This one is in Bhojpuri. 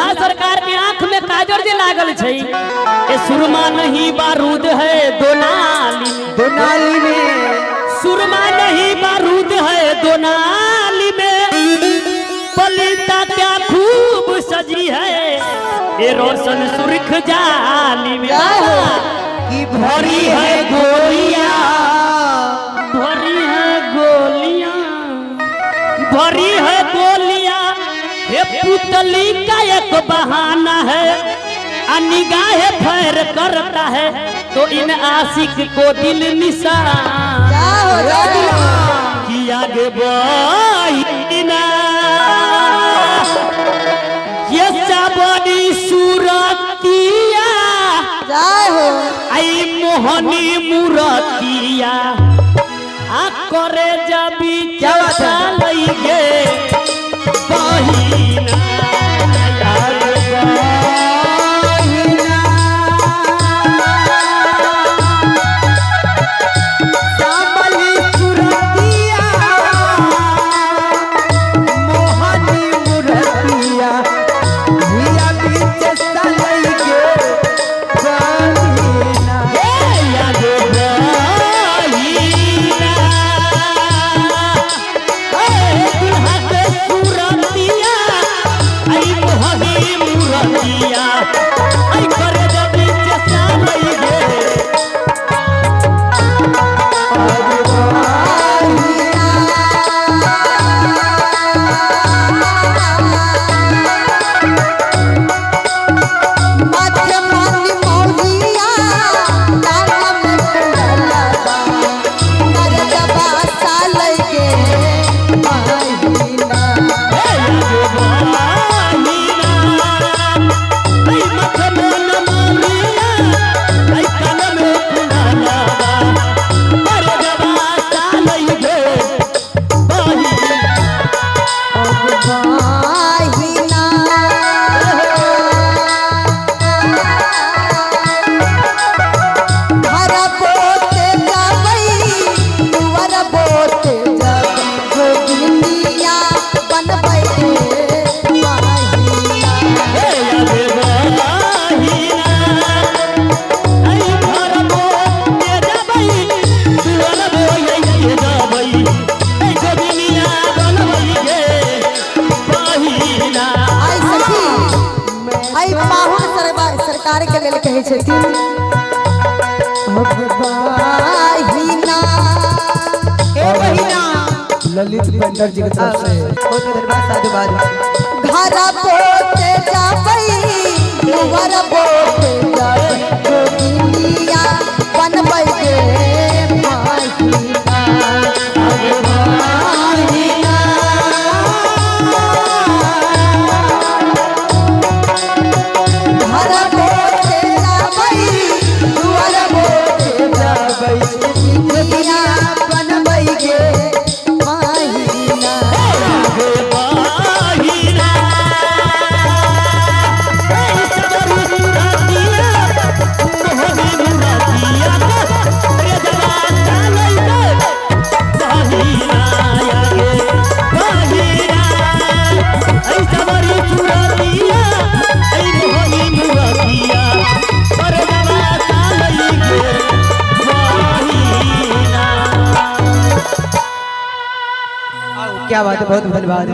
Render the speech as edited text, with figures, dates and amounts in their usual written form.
दुल्हा सरकार के आंख में काजर जे लागल छै ए सुरमा नहीं बारूद है दोनाली में सुरमा नहीं बारूद है दोनाली में पलीता क्या खूब सजी है ये रोशन सुर्ख जाली में कि भरी है गोलियां भरी है गोलियां भरी है गोलियां ये पुतली का एक बहाना है निगाह फैर करता है तो इन आशिक को दिल निशान किया गे बहिना ये सबनी सूरतिया आई मोहनी मूरतिया आ करे जबी चलइगे बहिना सरकार के लेल कहे छथिन ललित पेंटर जी के तरफ से बहुत धन्यवाद साधुवाद घर पोते जाबई दुवर पोते जाबई दुनिया बनबै के क्या बात है, बहुत धन्यवाद।